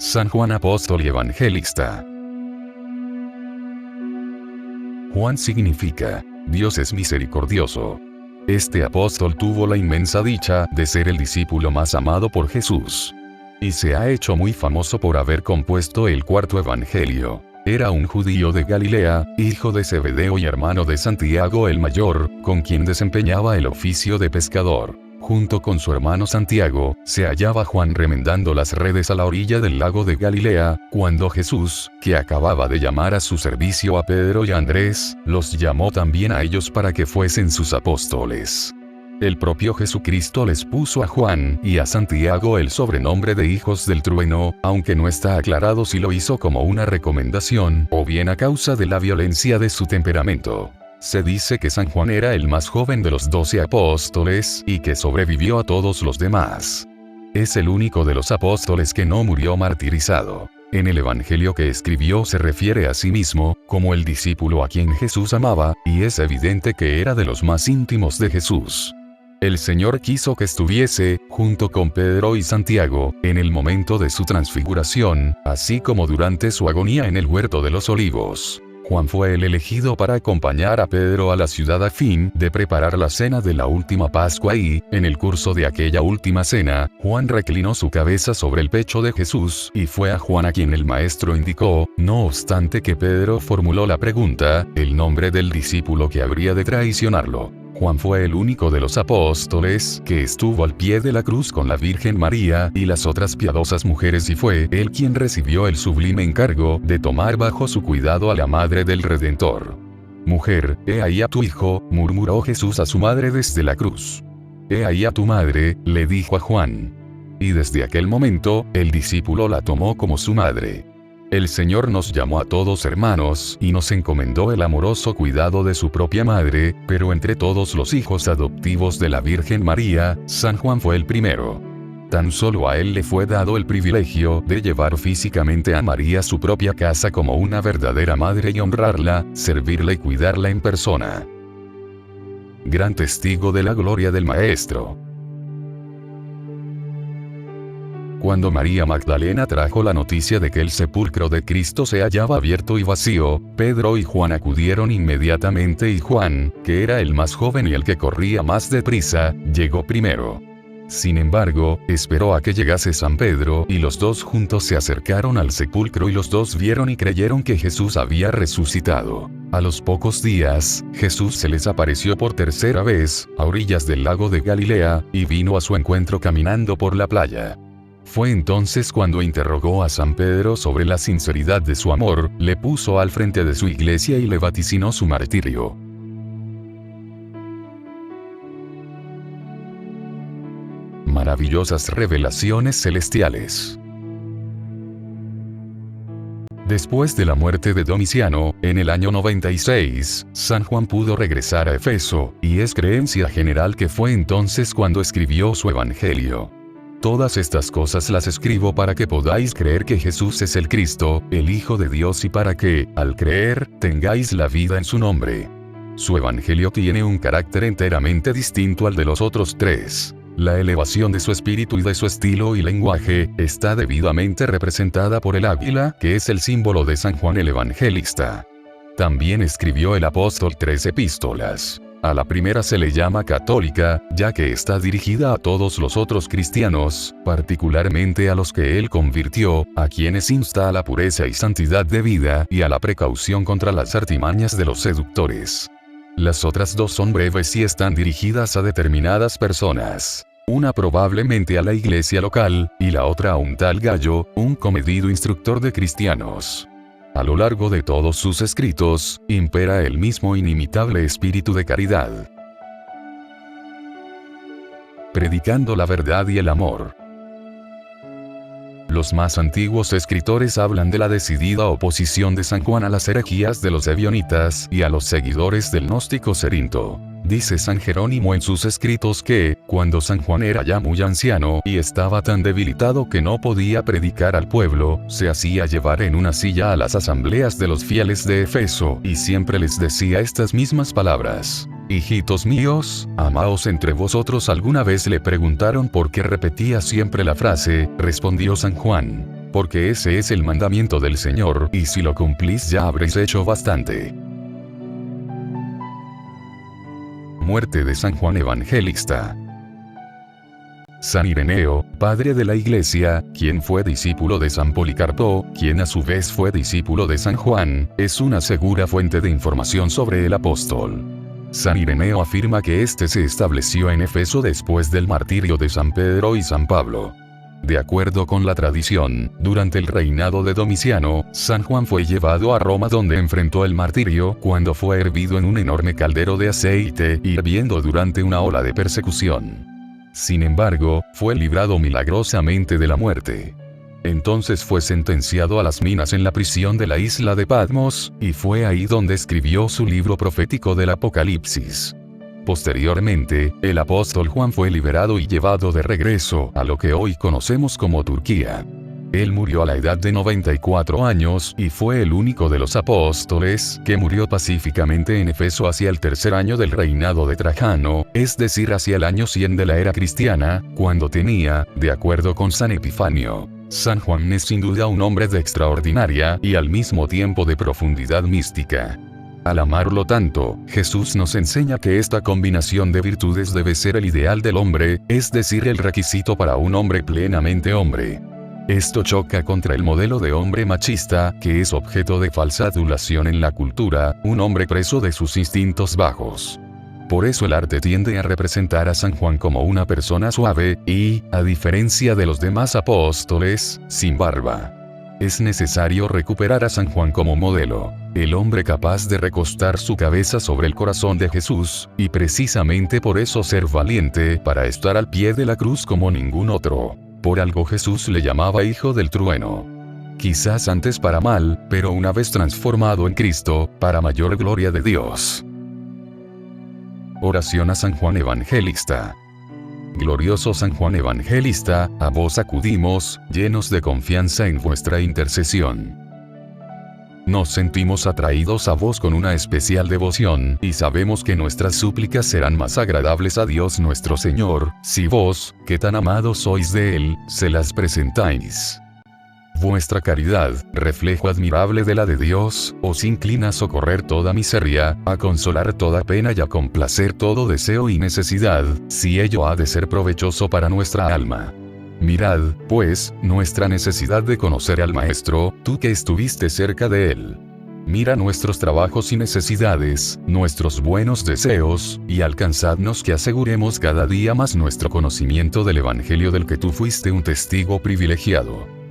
San Juan Apóstol y Evangelista. Juan significa, Dios es misericordioso. Este apóstol tuvo la inmensa dicha de ser el discípulo más amado por Jesús. Y se ha hecho muy famoso por haber compuesto el cuarto evangelio. Era un judío de Galilea, hijo de Zebedeo y hermano de Santiago el mayor, con quien desempeñaba el oficio de pescador. Junto con su hermano Santiago, se hallaba Juan remendando las redes a la orilla del lago de Galilea, cuando Jesús, que acababa de llamar a su servicio a Pedro y a Andrés, los llamó también a ellos para que fuesen sus apóstoles. El propio Jesucristo les puso a Juan y a Santiago el sobrenombre de hijos del trueno, aunque no está aclarado si lo hizo como una recomendación o bien a causa de la violencia de su temperamento. Se dice que San Juan era el más joven de los 12 apóstoles y que sobrevivió a todos los demás. Es el único de los apóstoles que no murió martirizado. En el evangelio que escribió se refiere a sí mismo como el discípulo a quien Jesús amaba, y es evidente que era de los más íntimos de Jesús. El Señor quiso que estuviese, junto con Pedro y Santiago, en el momento de su transfiguración, así como durante su agonía en el huerto de los olivos. Juan fue el elegido para acompañar a Pedro a la ciudad a fin de preparar la cena de la última Pascua y, en el curso de aquella última cena, Juan reclinó su cabeza sobre el pecho de Jesús y fue a Juan a quien el maestro indicó, no obstante que Pedro formuló la pregunta, el nombre del discípulo que habría de traicionarlo. Juan fue el único de los apóstoles que estuvo al pie de la cruz con la Virgen María y las otras piadosas mujeres y fue él quien recibió el sublime encargo de tomar bajo su cuidado a la madre del Redentor. Mujer, he ahí a tu hijo, murmuró Jesús a su madre desde la cruz. He ahí a tu madre, le dijo a Juan. Y desde aquel momento, el discípulo la tomó como su madre. El Señor nos llamó a todos hermanos y nos encomendó el amoroso cuidado de su propia madre, pero entre todos los hijos adoptivos de la Virgen María, San Juan fue el primero. Tan solo a él le fue dado el privilegio de llevar físicamente a María a su propia casa como una verdadera madre y honrarla, servirla y cuidarla en persona. Gran testigo de la gloria del Maestro. Cuando María Magdalena trajo la noticia de que el sepulcro de Cristo se hallaba abierto y vacío, Pedro y Juan acudieron inmediatamente y Juan, que era el más joven y el que corría más deprisa, llegó primero. Sin embargo, esperó a que llegase San Pedro y los dos juntos se acercaron al sepulcro y los dos vieron y creyeron que Jesús había resucitado. A los pocos días, Jesús se les apareció por tercera vez, a orillas del lago de Galilea, y vino a su encuentro caminando por la playa. Fue entonces cuando interrogó a San Pedro sobre la sinceridad de su amor, le puso al frente de su iglesia y le vaticinó su martirio. Maravillosas revelaciones celestiales. Después de la muerte de Domiciano, en el año 96, San Juan pudo regresar a Efeso, y es creencia general que fue entonces cuando escribió su evangelio. Todas estas cosas las escribo para que podáis creer que Jesús es el Cristo, el Hijo de Dios y para que, al creer, tengáis la vida en su nombre. Su evangelio tiene un carácter enteramente distinto al de los otros tres. La elevación de su espíritu y de su estilo y lenguaje está debidamente representada por el águila, que es el símbolo de San Juan el Evangelista. También escribió el apóstol 3 epístolas. A la primera se le llama católica, ya que está dirigida a todos los otros cristianos, particularmente a los que él convirtió, a quienes insta a la pureza y santidad de vida y a la precaución contra las artimañas de los seductores. Las otras dos son breves y están dirigidas a determinadas personas. Una probablemente a la iglesia local, y la otra a un tal Gallo, un comedido instructor de cristianos. A lo largo de todos sus escritos, impera el mismo inimitable espíritu de caridad. Predicando la verdad y el amor. Los más antiguos escritores hablan de la decidida oposición de San Juan a las herejías de los ebionitas y a los seguidores del gnóstico Cerinto. Dice San Jerónimo en sus escritos que, cuando San Juan era ya muy anciano y estaba tan debilitado que no podía predicar al pueblo, se hacía llevar en una silla a las asambleas de los fieles de Efeso y siempre les decía estas mismas palabras: Hijitos míos, amaos entre vosotros. Alguna vez le preguntaron por qué repetía siempre la frase, respondió San Juan: porque ese es el mandamiento del Señor, y si lo cumplís ya habréis hecho bastante. Muerte de San Juan Evangelista. San Ireneo, padre de la Iglesia, quien fue discípulo de San Policarpo, quien a su vez fue discípulo de San Juan, es una segura fuente de información sobre el apóstol. San Ireneo afirma que este se estableció en Éfeso después del martirio de San Pedro y San Pablo. De acuerdo con la tradición, durante el reinado de Domiciano, San Juan fue llevado a Roma donde enfrentó el martirio cuando fue hervido en un enorme caldero de aceite, hirviendo durante una ola de persecución. Sin embargo, fue librado milagrosamente de la muerte. Entonces fue sentenciado a las minas en la prisión de la isla de Patmos, y fue ahí donde escribió su libro profético del Apocalipsis. Posteriormente, el apóstol Juan fue liberado y llevado de regreso a lo que hoy conocemos como Turquía. Él murió a la edad de 94 años y fue el único de los apóstoles que murió pacíficamente en Éfeso hacia el tercer año del reinado de Trajano, es decir hacia el año 100 de la era cristiana, cuando tenía, de acuerdo con San Epifanio, San Juan es sin duda un hombre de extraordinaria y al mismo tiempo de profundidad mística. Al amarlo tanto, Jesús nos enseña que esta combinación de virtudes debe ser el ideal del hombre, es decir el requisito para un hombre plenamente hombre. Esto choca contra el modelo de hombre machista, que es objeto de falsa adulación en la cultura, un hombre preso de sus instintos bajos. Por eso el arte tiende a representar a San Juan como una persona suave, y, a diferencia de los demás apóstoles, sin barba. Es necesario recuperar a San Juan como modelo, el hombre capaz de recostar su cabeza sobre el corazón de Jesús, y precisamente por eso ser valiente para estar al pie de la cruz como ningún otro. Por algo Jesús le llamaba hijo del trueno. Quizás antes para mal, pero una vez transformado en Cristo, para mayor gloria de Dios. Oración a San Juan Evangelista. Glorioso San Juan Evangelista, a vos acudimos, llenos de confianza en vuestra intercesión. Nos sentimos atraídos a vos con una especial devoción, y sabemos que nuestras súplicas serán más agradables a Dios nuestro Señor, si vos, que tan amados sois de Él, se las presentáis. Vuestra caridad, reflejo admirable de la de Dios, os inclina a socorrer toda miseria, a consolar toda pena y a complacer todo deseo y necesidad, si ello ha de ser provechoso para nuestra alma. Mirad, pues, nuestra necesidad de conocer al Maestro, tú que estuviste cerca de Él. Mira nuestros trabajos y necesidades, nuestros buenos deseos, y alcanzadnos que aseguremos cada día más nuestro conocimiento del Evangelio del que tú fuiste un testigo privilegiado.